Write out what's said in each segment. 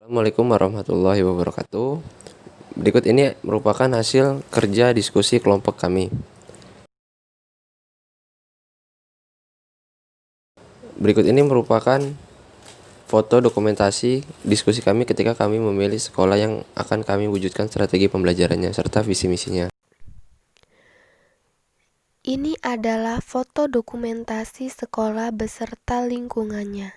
Assalamualaikum warahmatullahi wabarakatuh. Berikut ini merupakan hasil kerja diskusi kelompok kami. Berikut ini merupakan foto dokumentasi diskusi kami ketika kami memilih sekolah yang akan kami wujudkan strategi pembelajarannya serta visi misinya. Ini adalah foto dokumentasi sekolah beserta lingkungannya.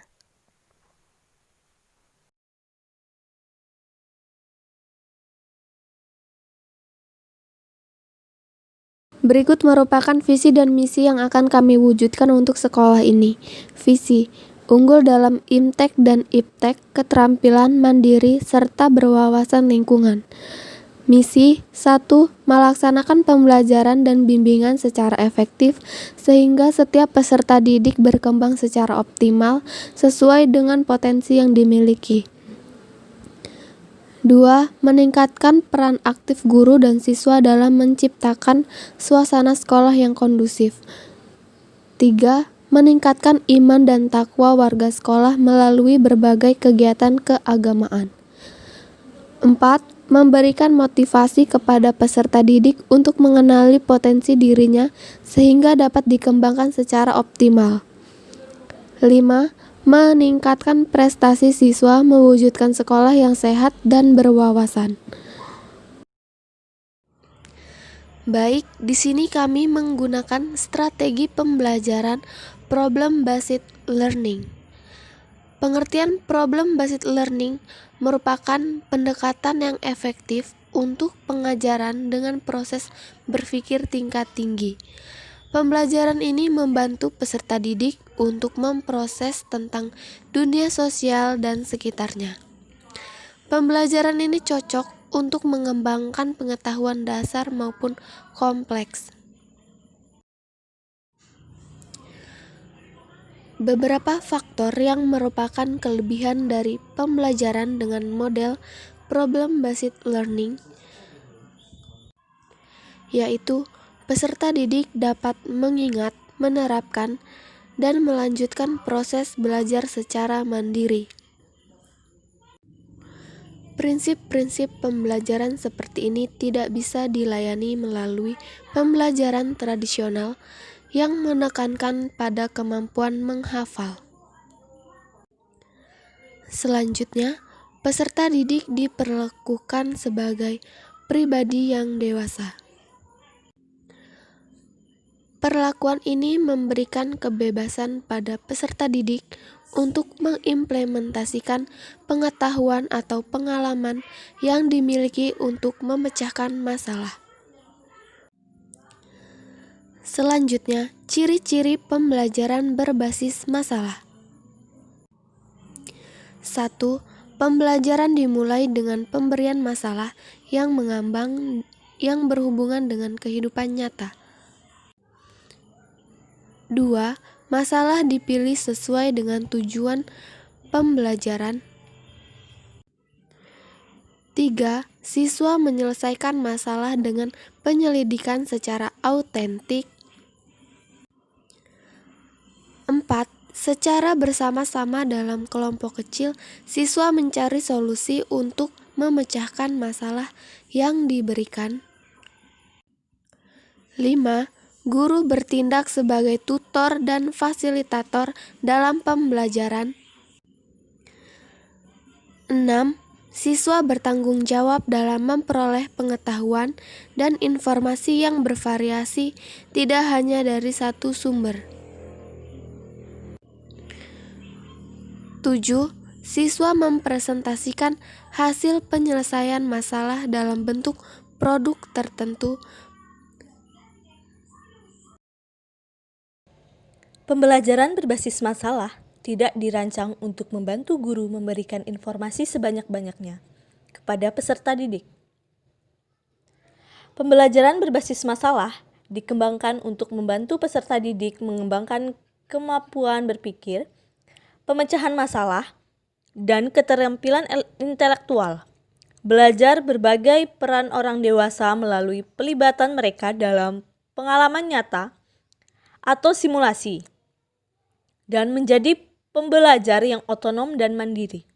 Berikut merupakan visi dan misi yang akan kami wujudkan untuk sekolah ini. Visi: unggul dalam IMTEK dan IPTEK, keterampilan mandiri, serta berwawasan lingkungan. Misi: 1. Melaksanakan pembelajaran dan bimbingan secara efektif sehingga setiap peserta didik berkembang secara optimal sesuai dengan potensi yang dimiliki. 2. Meningkatkan peran aktif guru dan siswa dalam menciptakan suasana sekolah yang kondusif. 3. Meningkatkan iman dan takwa warga sekolah melalui berbagai kegiatan keagamaan. 4. Memberikan motivasi kepada peserta didik untuk mengenali potensi dirinya sehingga dapat dikembangkan secara optimal. 5. Meningkatkan prestasi siswa mewujudkan sekolah yang sehat dan berwawasan. Baik, di sini kami menggunakan strategi pembelajaran problem-based learning. Pengertian problem-based learning merupakan pendekatan yang efektif untuk pengajaran dengan proses berpikir tingkat tinggi. Pembelajaran ini membantu peserta didik untuk memproses tentang dunia sosial dan sekitarnya. Pembelajaran ini cocok untuk mengembangkan pengetahuan dasar maupun kompleks. Beberapa faktor yang merupakan kelebihan dari pembelajaran dengan model problem-based learning yaitu peserta didik dapat mengingat, menerapkan, dan melanjutkan proses belajar secara mandiri. Prinsip-prinsip pembelajaran seperti ini tidak bisa dilayani melalui pembelajaran tradisional yang menekankan pada kemampuan menghafal. Selanjutnya, peserta didik diperlakukan sebagai pribadi yang dewasa. Perlakuan ini memberikan kebebasan pada peserta didik untuk mengimplementasikan pengetahuan atau pengalaman yang dimiliki untuk memecahkan masalah. Selanjutnya, ciri-ciri pembelajaran berbasis masalah. 1. Pembelajaran dimulai dengan pemberian masalah yang mengambang yang berhubungan dengan kehidupan nyata. 2. Masalah dipilih sesuai dengan tujuan pembelajaran. 3. Siswa menyelesaikan masalah dengan penyelidikan secara autentik. 4. Secara bersama-sama dalam kelompok kecil, siswa mencari solusi untuk memecahkan masalah yang diberikan. 5. Guru bertindak sebagai tutor dan fasilitator dalam pembelajaran. 6. Siswa bertanggung jawab dalam memperoleh pengetahuan dan informasi yang bervariasi, tidak hanya dari satu sumber. 7. Siswa mempresentasikan hasil penyelesaian masalah dalam bentuk produk tertentu. Pembelajaran berbasis masalah tidak dirancang untuk membantu guru memberikan informasi sebanyak-banyaknya kepada peserta didik. Pembelajaran berbasis masalah dikembangkan untuk membantu peserta didik mengembangkan kemampuan berpikir, pemecahan masalah, dan keterampilan intelektual. Belajar berbagai peran orang dewasa melalui pelibatan mereka dalam pengalaman nyata atau simulasi, dan menjadi pembelajar yang otonom dan mandiri.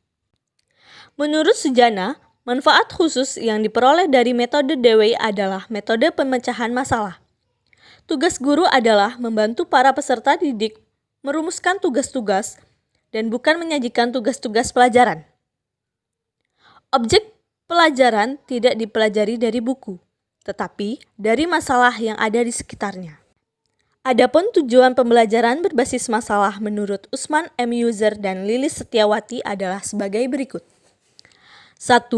Menurut Sujana, manfaat khusus yang diperoleh dari metode Dewey adalah metode pemecahan masalah. Tugas guru adalah membantu para peserta didik merumuskan tugas-tugas dan bukan menyajikan tugas-tugas pelajaran. Objek pelajaran tidak dipelajari dari buku, tetapi dari masalah yang ada di sekitarnya. Adapun tujuan pembelajaran berbasis masalah menurut Usman M. User dan Lilis Setiawati adalah sebagai berikut. 1.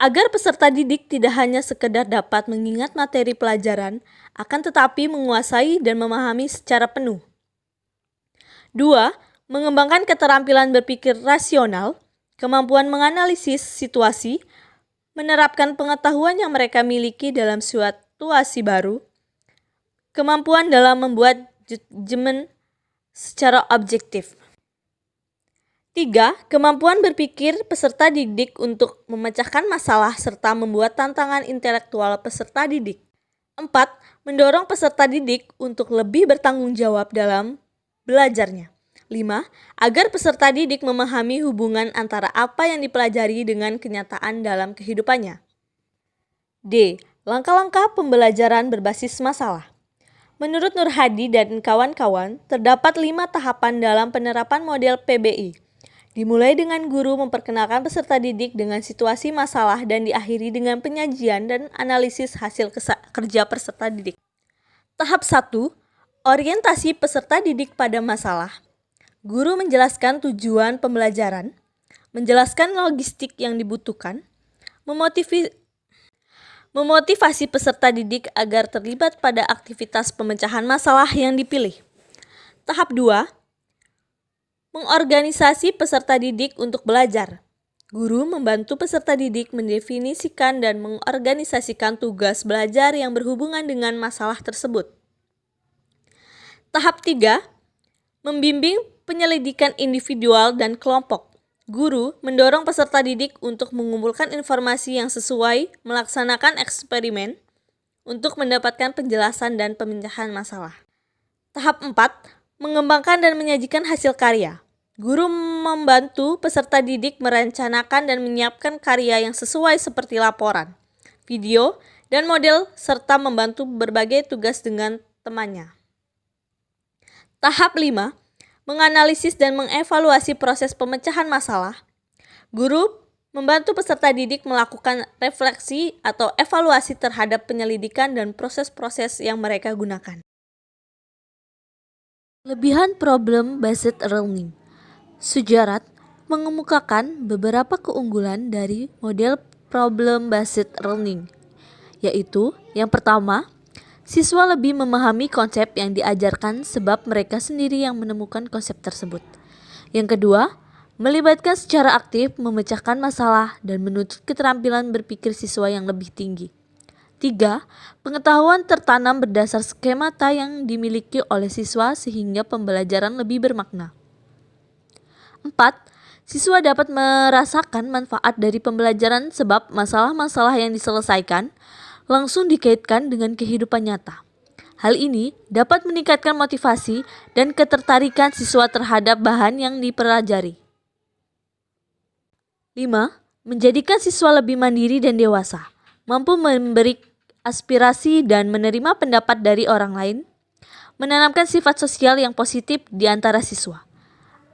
Agar peserta didik tidak hanya sekedar dapat mengingat materi pelajaran, akan tetapi menguasai dan memahami secara penuh. 2. Mengembangkan keterampilan berpikir rasional, kemampuan menganalisis situasi, menerapkan pengetahuan yang mereka miliki dalam situasi baru, kemampuan dalam membuat judgement secara objektif. 3. Kemampuan berpikir peserta didik untuk memecahkan masalah serta membuat tantangan intelektual peserta didik. 4. Mendorong peserta didik untuk lebih bertanggung jawab dalam belajarnya. 5. Agar peserta didik memahami hubungan antara apa yang dipelajari dengan kenyataan dalam kehidupannya. D. Langkah-langkah pembelajaran berbasis masalah. Menurut Nur Hadi dan kawan-kawan, terdapat 5 tahapan dalam penerapan model PBI. Dimulai dengan guru memperkenalkan peserta didik dengan situasi masalah dan diakhiri dengan penyajian dan analisis hasil kerja peserta didik. Tahap 1. Orientasi peserta didik pada masalah. Guru menjelaskan tujuan pembelajaran, menjelaskan logistik yang dibutuhkan, memotivasi peserta didik agar terlibat pada aktivitas pemecahan masalah yang dipilih. Tahap 2. Mengorganisasi peserta didik untuk belajar. Guru membantu peserta didik mendefinisikan dan mengorganisasikan tugas belajar yang berhubungan dengan masalah tersebut. Tahap 3. Membimbing penyelidikan individual dan kelompok. Guru mendorong peserta didik untuk mengumpulkan informasi yang sesuai, melaksanakan eksperimen untuk mendapatkan penjelasan dan pemecahan masalah. Tahap 4. Mengembangkan dan menyajikan hasil karya. Guru membantu peserta didik merencanakan dan menyiapkan karya yang sesuai seperti laporan, video, dan model serta membantu berbagi tugas dengan temannya. Tahap 5. Menganalisis dan mengevaluasi proses pemecahan masalah. Guru membantu peserta didik melakukan refleksi atau evaluasi terhadap penyelidikan dan proses-proses yang mereka gunakan. Lebihan problem-based learning. Sujarat mengemukakan beberapa keunggulan dari model problem-based learning, yaitu yang pertama, siswa lebih memahami konsep yang diajarkan sebab mereka sendiri yang menemukan konsep tersebut. Yang kedua, melibatkan secara aktif memecahkan masalah dan menuntut keterampilan berpikir siswa yang lebih tinggi. 3. Pengetahuan tertanam berdasar skemata yang dimiliki oleh siswa sehingga pembelajaran lebih bermakna. 4. Siswa dapat merasakan manfaat dari pembelajaran sebab masalah-masalah yang diselesaikan langsung dikaitkan dengan kehidupan nyata. Hal ini dapat meningkatkan motivasi dan ketertarikan siswa terhadap bahan yang dipelajari. 5. Menjadikan siswa lebih mandiri dan dewasa, mampu memberi aspirasi dan menerima pendapat dari orang lain, menanamkan sifat sosial yang positif di antara siswa.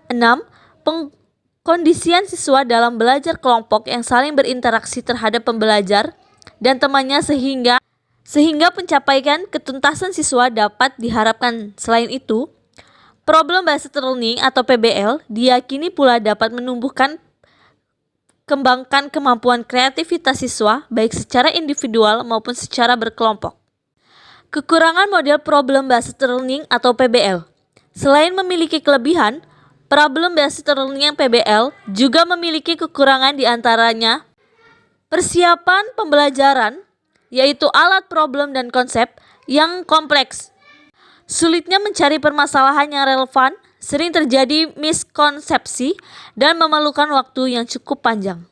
6. Pengkondisian siswa dalam belajar kelompok yang saling berinteraksi terhadap pembelajar dan temannya sehingga pencapaian ketuntasan siswa dapat diharapkan. Selain itu, problem-based learning atau PBL diyakini pula dapat menumbuhkan kembangkan kemampuan kreativitas siswa baik secara individual maupun secara berkelompok. Kekurangan model problem-based learning atau PBL. Selain memiliki kelebihan, problem-based learning PBL juga memiliki kekurangan di antaranya persiapan pembelajaran, yaitu alat problem dan konsep yang kompleks. Sulitnya mencari permasalahan yang relevan, sering terjadi miskonsepsi, dan memerlukan waktu yang cukup panjang.